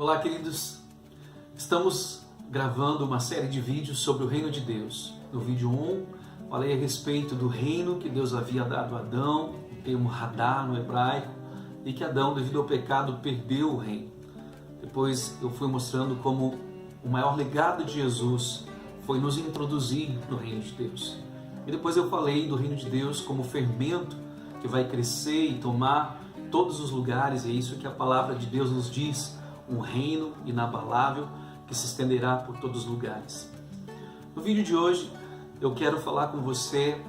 Olá, queridos. Estamos gravando uma série de vídeos sobre o reino de Deus. No vídeo 1, falei a respeito do reino que Deus havia dado a Adão, o termo Hadá no hebraico, e que Adão, devido ao pecado, perdeu o reino. Depois eu fui mostrando como o maior legado de Jesus foi nos introduzir no reino de Deus. E depois eu falei do reino de Deus como fermento que vai crescer e tomar todos os lugares, e é isso que a palavra de Deus nos diz, um reino inabalável que se estenderá por todos os lugares. No vídeo de hoje eu quero falar com você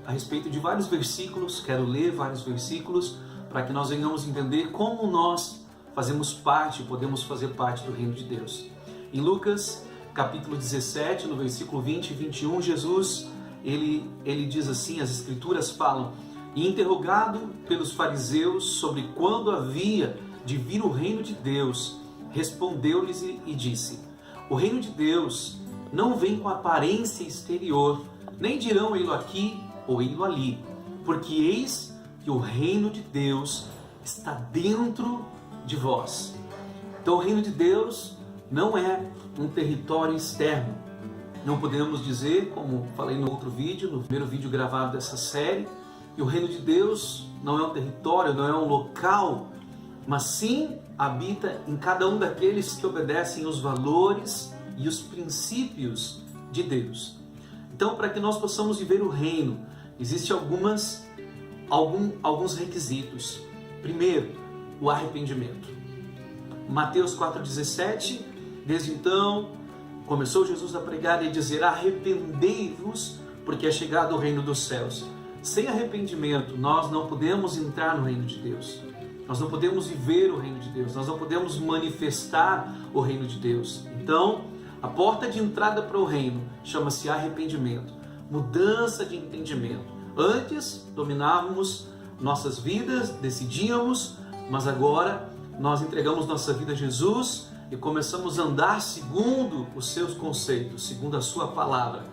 a respeito de vários versículos, quero ler vários versículos para que nós venhamos entender como nós fazemos parte, podemos fazer parte do reino de Deus. Em Lucas capítulo 17, no versículo 20 e 21, Jesus, ele diz assim, as escrituras falam: e interrogado pelos fariseus sobre quando havia de vir o reino de Deus, respondeu-lhes e disse: o reino de Deus não vem com aparência exterior, nem dirão ei-lo aqui ou ei-lo ali, porque eis que o reino de Deus está dentro de vós. Então o reino de Deus não é um território externo. Não podemos dizer, como falei no outro vídeo, no primeiro vídeo gravado dessa série, que o reino de Deus não é um território, não é um local, mas sim habita em cada um daqueles que obedecem os valores e os princípios de Deus. Então, para que nós possamos viver o reino, existem alguns requisitos. Primeiro, o arrependimento. Mateus 4,17, desde então, começou Jesus a pregar e a dizer: arrependei-vos, porque é chegado o reino dos céus. Sem arrependimento, nós não podemos entrar no reino de Deus. Nós não podemos viver o reino de Deus. Nós não podemos manifestar o reino de Deus. Então, a porta de entrada para o reino chama-se arrependimento, mudança de entendimento. Antes, dominávamos nossas vidas, decidíamos, mas agora nós entregamos nossa vida a Jesus e começamos a andar segundo os seus conceitos, segundo a sua palavra,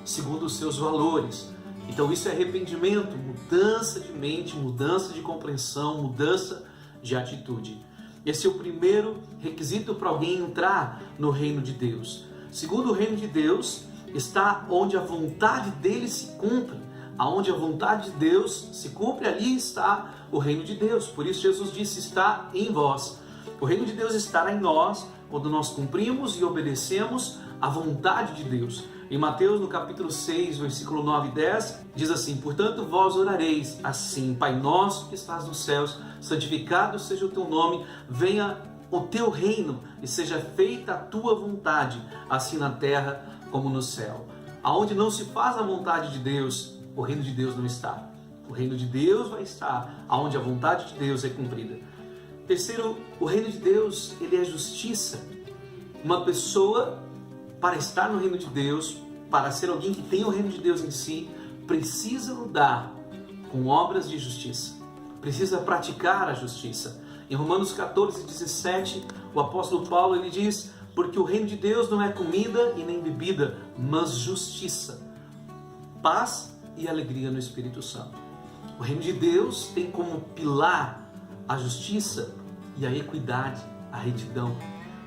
segundo os seus valores. Então isso é arrependimento, mudança de mente, mudança de compreensão, mudança de atitude. Esse é o primeiro requisito para alguém entrar no reino de Deus. Segundo, o reino de Deus está onde a vontade dele se cumpre. Aonde a vontade de Deus se cumpre, ali está o reino de Deus. Por isso Jesus disse: está em vós. O reino de Deus estará em nós quando nós cumprimos e obedecemos a vontade de Deus. Em Mateus, no capítulo 6, versículo 9 e 10, diz assim: portanto, vós orareis assim: Pai nosso que estás nos céus, santificado seja o teu nome, venha o teu reino e seja feita a tua vontade, assim na terra como no céu. Aonde não se faz a vontade de Deus, o reino de Deus não está. O reino de Deus vai estar aonde a vontade de Deus é cumprida. Terceiro, o reino de Deus, ele é justiça. Uma pessoa, para estar no reino de Deus, para ser alguém que tem o reino de Deus em si, precisa lidar com obras de justiça. Precisa praticar a justiça. Em Romanos 14, 17, o apóstolo Paulo ele diz: porque o reino de Deus não é comida e nem bebida, mas justiça, paz e alegria no Espírito Santo. O reino de Deus tem como pilar a justiça e a equidade, a retidão.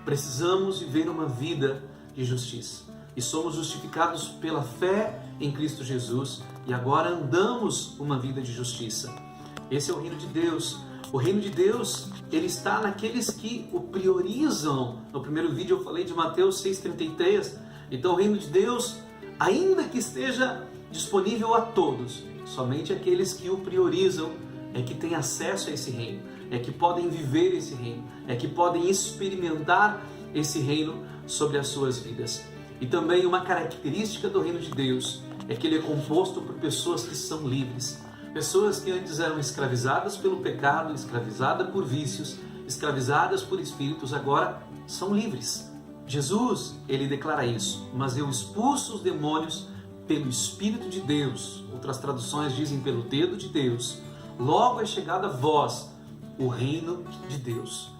Precisamos viver uma vida de justiça. E somos justificados pela fé em Cristo Jesus e agora andamos uma vida de justiça. Esse é o reino de Deus. O reino de Deus, ele está naqueles que o priorizam. No primeiro vídeo eu falei de Mateus 6,33. Então o reino de Deus, ainda que esteja disponível a todos, somente aqueles que o priorizam é que têm acesso a esse reino, é que podem viver esse reino, é que podem experimentar esse reino sobre as suas vidas. E também uma característica do reino de Deus é que ele é composto por pessoas que são livres. Pessoas que antes eram escravizadas pelo pecado, escravizadas por vícios, escravizadas por espíritos, agora são livres. Jesus, ele declara isso: mas eu expulso os demônios pelo Espírito de Deus. Outras traduções dizem pelo dedo de Deus. Logo é chegado a vós o reino de Deus.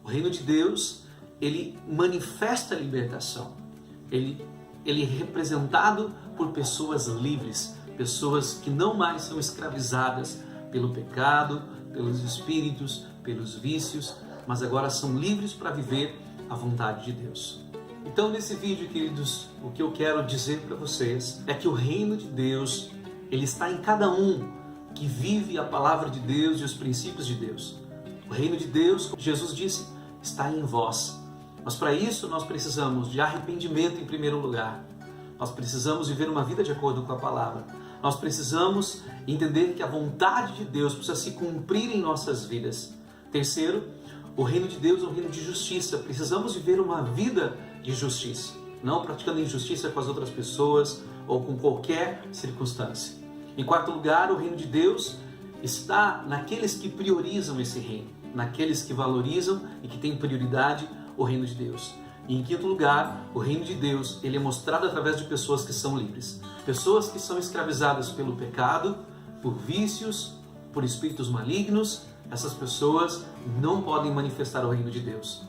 O reino de Deus, ele manifesta a libertação. Ele é representado por pessoas livres, pessoas que não mais são escravizadas pelo pecado, pelos espíritos, pelos vícios, mas agora são livres para viver a vontade de Deus. Então, nesse vídeo, queridos, o que eu quero dizer para vocês é que o reino de Deus, ele está em cada um que vive a palavra de Deus e os princípios de Deus. O reino de Deus, como Jesus disse, está em vós. Mas para isso nós precisamos de arrependimento em primeiro lugar. Nós precisamos viver uma vida de acordo com a palavra. Nós precisamos entender que a vontade de Deus precisa se cumprir em nossas vidas. Terceiro, o reino de Deus é um reino de justiça. Precisamos viver uma vida de justiça, não praticando injustiça com as outras pessoas ou com qualquer circunstância. Em quarto lugar, o reino de Deus está naqueles que priorizam esse reino, naqueles que valorizam e que têm prioridade o reino de Deus. E em quinto lugar, o reino de Deus, ele é mostrado através de pessoas que são livres. Pessoas que são escravizadas pelo pecado, por vícios, por espíritos malignos. Essas pessoas não podem manifestar o reino de Deus.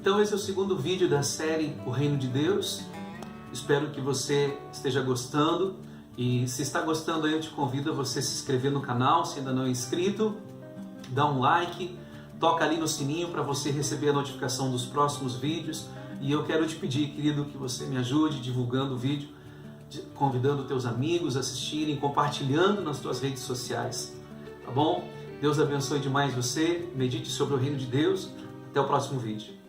Então esse é o segundo vídeo da série O Reino de Deus. Espero que você esteja gostando. E se está gostando, eu te convido a você se inscrever no canal, se ainda não é inscrito. Dá um like, toca ali no sininho para você receber a notificação dos próximos vídeos. E eu quero te pedir, querido, que você me ajude divulgando o vídeo, convidando teus amigos a assistirem, compartilhando nas tuas redes sociais. Tá bom? Deus abençoe demais você, medite sobre o reino de Deus. Até o próximo vídeo.